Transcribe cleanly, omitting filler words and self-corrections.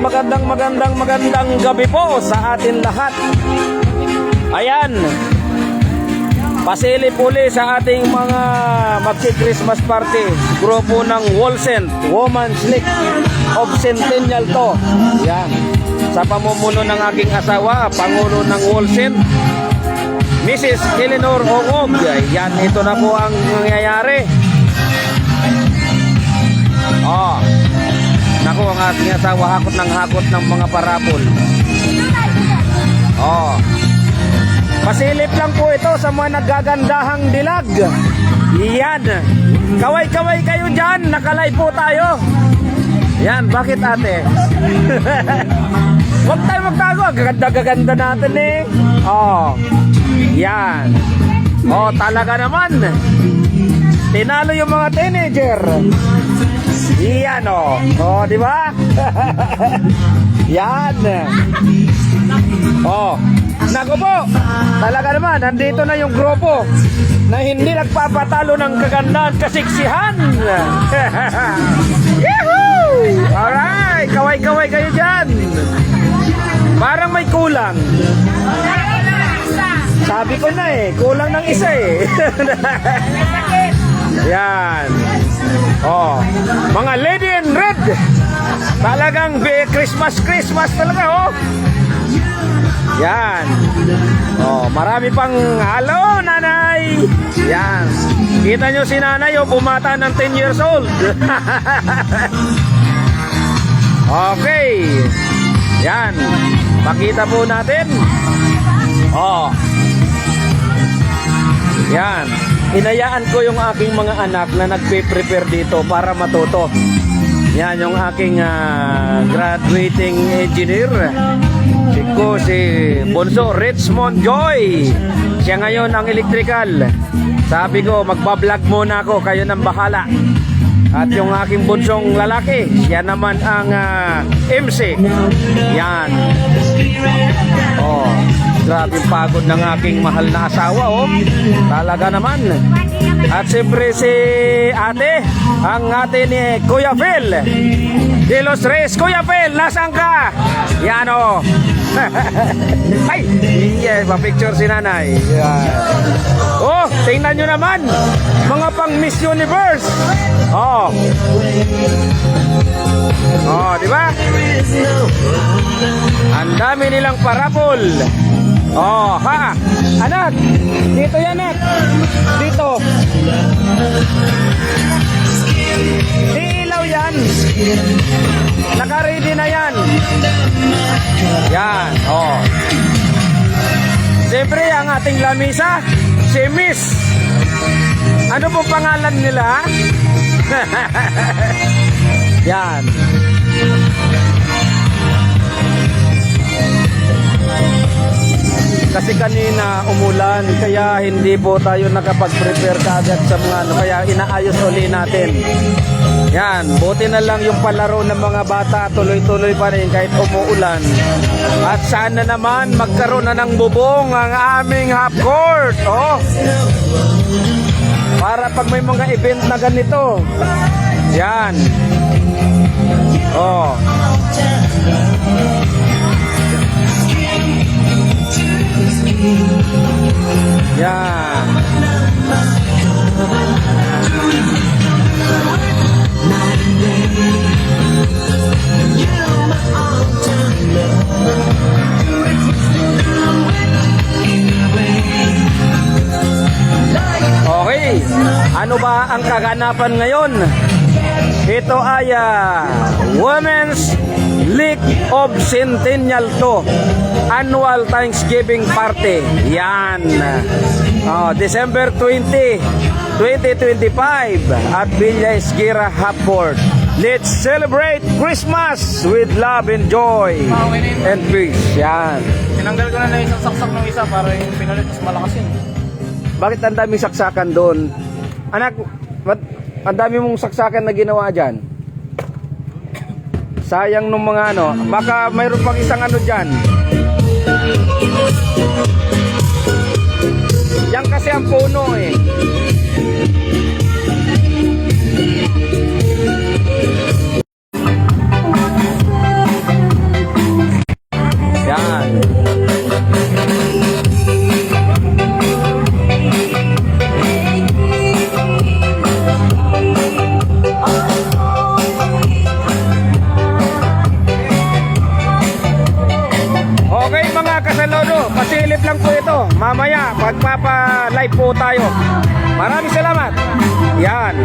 magandang gabi po sa atin lahat. Ayan, pasili-puli sa ating mga magsi-Christmas party. Grupo ng Wolcent, Women's League of Centennial to. Yan, sa pamumuno ng aking asawa, Pangulo ng Wolcent, Mrs. Eleanor Ongog. Yan, ito na po ang nangyayari. Naku, ang aking asawa hakot ng mga parapol. Pasilip lang po ito sa mga naggagandahang dilag. Yan, kaway-kaway kayo dyan, nakalay po tayo. Yan, bakit ate? Huwag tayo magtago, gaganda natin eh. Yan. Talaga naman. Tinalo yung mga teenager. Yan di ba? Yan. Naku po, talaga naman, nandito na yung grupo na hindi nagpapatalo ng kagandahan, kasiksihan. Yahoo! Alright, kaway-kaway kayo dyan. Parang may kulang. Sabi ko na kulang ng isa Yan. Mga lady in red. Talagang Christmas talaga Yan. Marami pang hello nanay. Yan. Kita nyo si nanay bumata ng 10 years old. Okay. Yan. Pakita po natin. Yan. Hinayaan ko yung aking mga anak na nagpe-prepare dito para matuto. Yan yung aking graduating engineer. Si Bonso Richmond Joy. Siya ngayon ang electrical. Sabi ko magbablog muna ako, kayo nang bahala. At yung aking bunsong lalaki, siya naman ang MC. Yan. Grabe pagod ng aking mahal na asawa Talaga naman. At siyempre si ate, ang ate ni Kuya Phil de los Reyes. Kuya Phil, nasaan ka? Yan Ay, pa-picture si nanay. Yan. Tingnan nyo naman, mga pang Miss Universe. Di ba? Ang dami nilang parapol. Anak, dito yan anak. Dito. Ilaw yan. Naka-ready na yan. Yan, siyempre ang ating lamisa, si Miss. Ano po pangalan nila? Yan. Kasi kanina umulan, kaya hindi po tayo nakapag-prepare kaagad sa mga kaya inaayos uli natin. Yan, buti na lang yung palaro ng mga bata, tuloy-tuloy pa rin kahit umuulan. At sana naman magkaroon na ng bubong ang aming half court. Para pag may mga event na ganito. Yan. Yan. Okay, ano ba ang kaganapan ngayon? Ito ay Women's League of Centennial to Annual Thanksgiving Party. Yan. December 20, 2025 at Villa Esguera Hapford. Let's celebrate Christmas with love and joy and peace. Yan. Tinanggal ko na isang saksak ng isa para yung pinalit mas malakas yun. Bakit ang daming saksakan doon? Anak, ang dami mong saksakan na ginawa dyan. Sayang nung mga baka mayroon pang isang dyan. Yan kasi ang puno pasilip lang po ito. Mamaya, pagpapa-live po tayo. Maraming salamat. Yan.